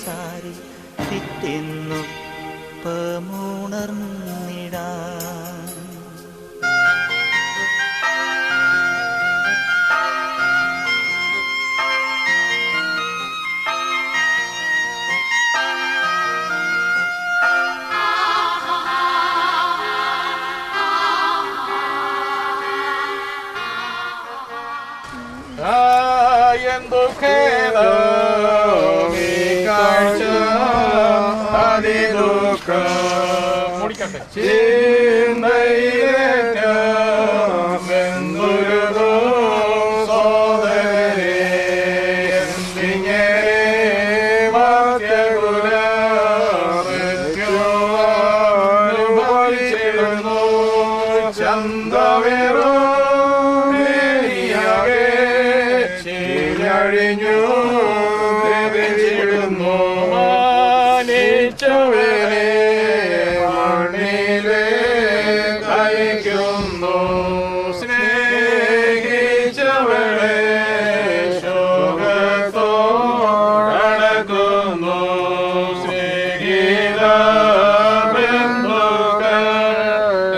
ചാരി പിറ്റെന്നൊപ്പമുണർന്നിടാൻ. എന്തു ഖേദം ഈ കാഴ്ച അതിദുഃഖം മുടിക്കട്ടെ ചിന്തയിലേറ്റെന്തൊരു സോദരേ എന്തിങ്ങനെ മധ്യകുലമൃത്യുവനുഭവിച്ചിടുന്നു ചന്തവേറോ കഴിഞ്ഞു ിടുന്നു മാനിച്ചവരെ മണ്ണിലെ കഴിക്കുന്നു സ്നേഹിച്ചവരെ ശോകത്തോടക്കുന്നു സ്നേഹിത ബന്ധുക്കൾ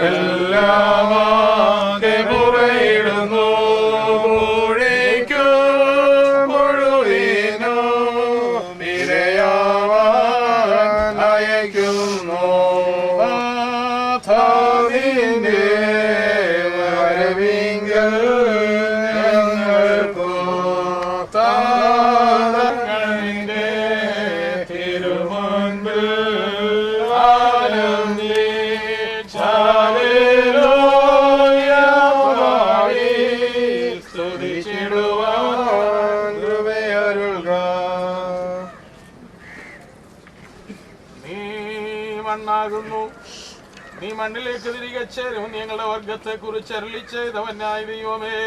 എല്ലാമാകെ പുറയിടുന്നു നീ മണ്ണിലേക്ക് തിരികെ ചേരും ഞങ്ങളുടെ വർഗത്തെ കുറിച്ച് അരുളി ചെയ്തവനായി ദൈവമേ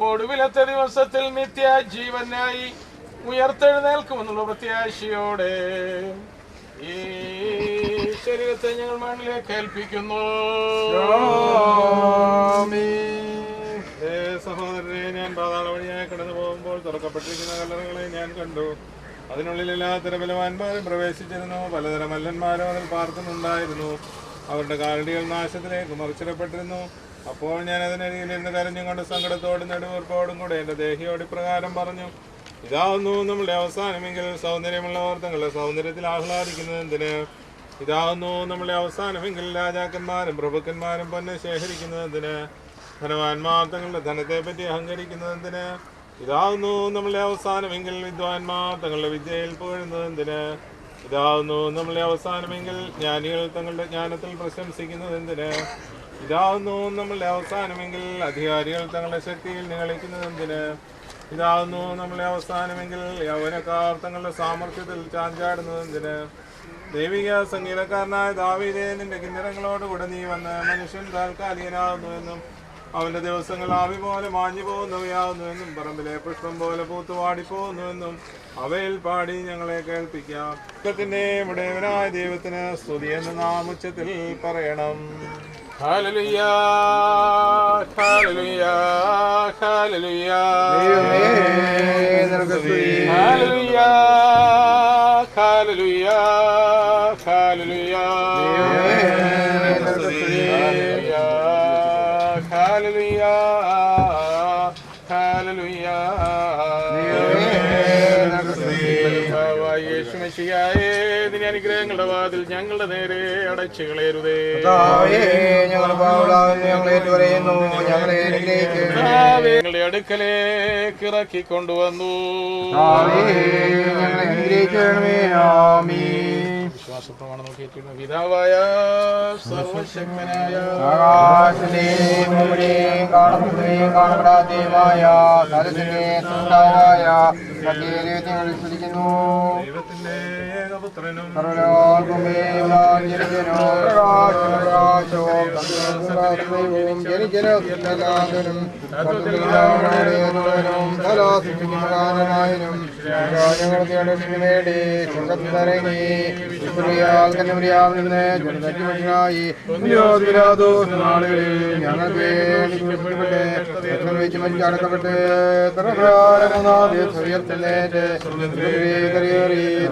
ഒടുവിലത്തെ ദിവസത്തിൽ നിത്യജീവനായി ഉയർത്തെഴുന്നേൽക്കുമെന്നുള്ള പ്രത്യാശയോടെ ഈ ശരീരത്തെ ഞങ്ങൾ മണ്ണിലേക്ക് ഏൽപ്പിക്കുന്നു. സഹോദരനെ, ഞാൻ പാതാള വഴിയായി കടന്നു പോകുമ്പോൾ തുറക്കപ്പെട്ടിരിക്കുന്ന കല്ലറകളെ ഞാൻ കണ്ടു. അതിനുള്ളിൽ എല്ലാത്തരം ബലവാന്മാരും പ്രവേശിച്ചിരുന്നു. പലതരം മല്ലന്മാരും അതിൽ പാർക്കുന്നുണ്ടായിരുന്നു. അവരുടെ കാലടികൾ നാശത്തിലേക്ക് മറിച്ചിടപ്പെട്ടിരുന്നു. അപ്പോൾ ഞാൻ അതിനരികിൽ നിന്ന് കരഞ്ഞും കൊണ്ട് സങ്കടത്തോടും നെടുവീർപ്പോടും കൂടെ എൻ്റെ ദേഹിയോട് ഇപ്രകാരം പറഞ്ഞു: ഇതാവുന്നു നമ്മളുടെ അവസാനമെങ്കിൽ സൗന്ദര്യമുള്ളവർ തങ്ങളുടെ സൗന്ദര്യത്തിൽ ആഹ്ലാദിക്കുന്നത് എന്തിന്? ഇതാവുന്നു നമ്മളുടെ അവസാനമെങ്കിൽ രാജാക്കന്മാരും പ്രഭുക്കന്മാരും പൊന്നെ ശേഖരിക്കുന്നത് എന്തിന്? ധനവാന്മാർ തങ്ങളുടെ ധനത്തെ പറ്റി അഹങ്കരിക്കുന്നത് എന്തിന്? ഇതാവുന്നു നമ്മളുടെ അവസാനമെങ്കിൽ വിദ്വാൻമാർ തങ്ങളുടെ വിദ്യയിൽ പുകഴുന്നത് എന്തിന്? ഇതാവുന്നു നമ്മളുടെ അവസാനമെങ്കിൽ ജ്ഞാനികൾ തങ്ങളുടെ ജ്ഞാനത്തിൽ പ്രശംസിക്കുന്നത് എന്തിന്? ഇതാവുന്നു നമ്മളുടെ അവസാനമെങ്കിൽ അധികാരികൾ തങ്ങളുടെ ശക്തിയിൽ നിഗളിക്കുന്നത് എന്തിന്? ഇതാവുന്നു നമ്മളുടെ അവസാനമെങ്കിൽ യൗവനക്കാർ തങ്ങളുടെ സാമർഥ്യത്തിൽ ചാഞ്ചാടുന്നത് എന്തിന്? ദൈവിക സംഗീതക്കാരനായ ദാവീദേ, നിന്റെ കിന്നരങ്ങളോടുകൂടെ നീ വന്ന് മനുഷ്യൻ താൽക്കാലികനാകുന്നുവെന്നും അവന്റെ ദിവസങ്ങൾ ആവി പോലെ മാഞ്ഞു പോകുന്നവയാവുന്നുവെന്നും പറമ്പിലെ പുഷ്പം പോലെ പൂത്തുവാടിപ്പോകുന്നുവെന്നും അവയിൽ പാടി ഞങ്ങളെ കേൾപ്പിക്കാം. ഉടയവനായ ദൈവത്തിന് സ്തുതി എന്ന് നാം ഉച്ചത്തിൽ പറയണം. Hallelujah, hallelujah, hallelujah, hallelujah, hallelujah, hallelujah, അനുഗ്രഹങ്ങളുടെ വാതിൽ ഞങ്ങളുടെ നേരെ അടച്ചു കളയരുതേ. ഞങ്ങളുടെ അടുക്കലേക്ക് ഇറക്കിക്കൊണ്ടുവന്നു. വിശ്വാസപ്രമാണം നോക്കിയിട്ടുള്ള പിതാവായ സർവശക്തനായ ദൈവത്തിന്റെ ഏകപുത്രനും ഞങ്ങൾക്ക് അടക്കപ്പെട്ട്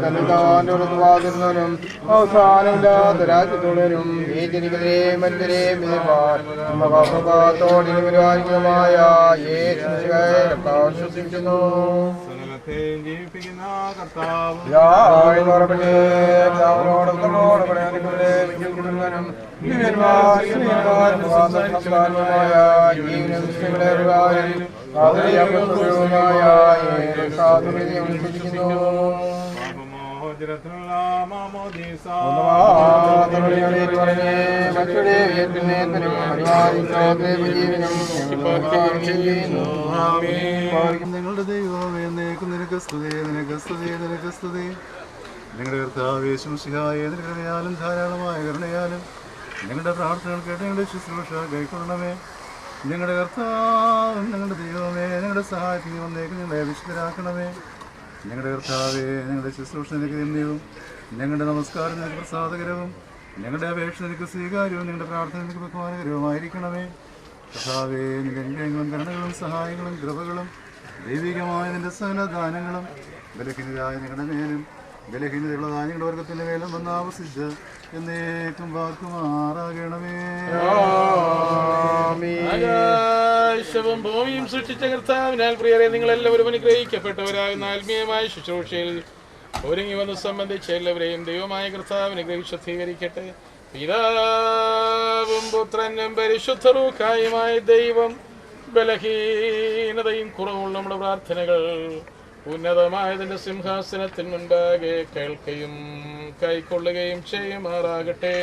തന്നുതാനും അവസാനമില്ലാത്ത രാജ്യത്തുടരും ഈ ജനികരെയും മനുഷ്യരെയും മഹാപ്രഭാതോടെ പരിപാലിക്കുന്നതുമായ ശ്വസിക്കുന്നു. ജീവിപ്പിക്കുന്ന കർത്താവ് മോചനത്തിനുള്ള മാമോദീസ നിങ്ങളുടെ ദൈവമേ നിനക്ക് സ്തുതി, നിനക്ക് സ്തുതി, നിനക്ക് സ്തുതി. നിങ്ങളുടെ കർത്താവേ ശംസിഹായ കൃപയാലും ധാരാളമായ കരുണയാലും ഞങ്ങളുടെ പ്രാർത്ഥനകൾ കേട്ട് ഞങ്ങളുടെ ശുശ്രൂഷ കൈക്കൊള്ളണമേ. ഞങ്ങളുടെ കർത്താവ് ഞങ്ങളുടെ ദൈവമേ ഞങ്ങളുടെ സഹായത്തിന് വന്നേക്ക് ഞങ്ങളെ വിശുദ്ധരാക്കണമേ. ഞങ്ങളുടെ കർത്താവേ ഞങ്ങളുടെ ശുശ്രൂഷ നിനക്ക് ഗമ്യവും ഞങ്ങളുടെ നമസ്കാരം നിനക്ക് പ്രസാദകരവും ഞങ്ങളുടെ അപേക്ഷ നിനക്ക് സ്വീകാര്യവും ഞങ്ങളുടെ പ്രാർത്ഥന നിനക്ക് ബഹുമാനകരവുമായിരിക്കണമേ. കർത്താവേ നിന്റെ അനുഗ്രഹങ്ങളും കരുണകളും സഹായങ്ങളും കൃപകളും ദൈവികമായ നിന്റെ സകല ദാനങ്ങളും ബലഹീനരായ ഞങ്ങളുടെ മേലും ബലഹീനതയുള്ളതായ ഞങ്ങളുടെ വർഗത്തിൻ്റെ മേലും വന്നാവസിച്ച് എന്നേക്കും വാക്കുമാറാകണമേ. ആകാശവും ഭൂമിയും സൃഷ്ടിച്ച കർത്താവിനാൽ പ്രിയരെ നിങ്ങളെല്ലാവരും അനുഗ്രഹിക്കപ്പെട്ടവരാകുന്ന ആത്മീയമായ ശുശ്രൂഷയിൽ ഒരുങ്ങി വന്ന് സംബന്ധിച്ച എല്ലാവരെയും ദൈവമായ കർത്താവിനെ ഗ്രഹിശുദ്ധീകരിക്കട്ടെ. പിതാവും പുത്രനും പരിശുദ്ധ റൂഹായുമായ ദൈവം ബലഹീനതയും കുറവുള്ള നമ്മുടെ പ്രാർത്ഥനകൾ ഉന്നതമായതിന്റെ സിംഹാസനത്തിന് മുൻപാകെ കേൾക്കുകയും കൈക്കൊള്ളുകയും ചെയ്യുമാറാകട്ടെ.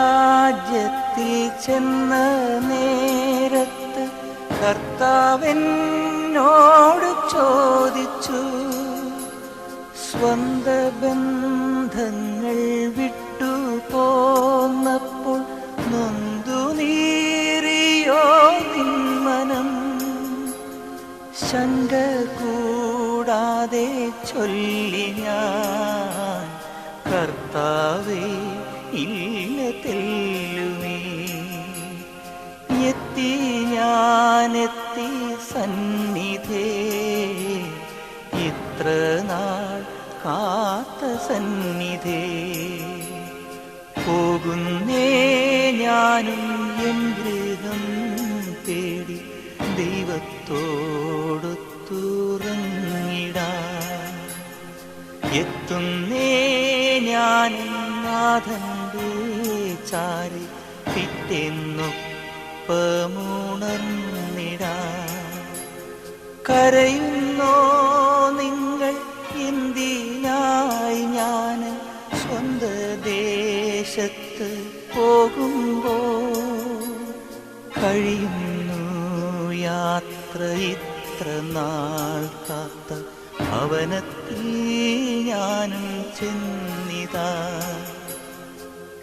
സ്വർഗരാജ്യത്തിൽ ചെന്ന നേരത്ത് കർത്താവെന്നോട് ചോദിച്ചു, സ്വന്ത ബന്ധങ്ങൾ വിട്ടു പോന്നപ്പോൾ നൊന്തു നീറിയോ നിന്മനം? ശങ്ക കൂടാതെ ചൊല്ലി ഞാൻ, കർത്താവേ ഇല്ല തെല്ലുമേ. എത്തി ഞാനെത്തി സന്നിധേ, ഇത്ര നാൾ കാത്ത സന്നിധേ. പോകുന്നേ ഞാനും എൻ ഗൃഹം തേടി ദൈവത്തോടൊത്തുറങ്ങിടാൻ. എത്തുന്നേ ഞാനും നാഥന്റെ ചാരി പിറ്റെന്നൊപ്പമുണർന്നിടാൻ. കരയുന്നോ നിങ്ങൾ എന്തിനായി ഞാൻ സ്വന്ത ദേശത്ത് പോകുമ്പോൾ? കഴിയുന്നു യാത്ര ഇത്ര നാൾ കാത്ത ഭവനത്തിൽ ഞാനും ചെന്നിതാ.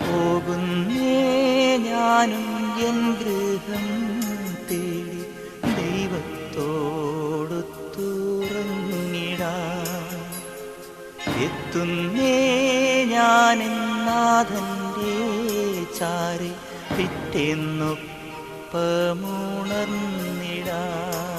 പോകുന്നേ ഞാനും എൻ ഗൃഹം തേടി ദൈവത്തോടൊത്തുറങ്ങിടാൻ. എത്തുന്നേ ഞാനും നാഥന്റെ ചാരി പിറ്റെന്നൊപ്പമുണർന്നിടാൻ.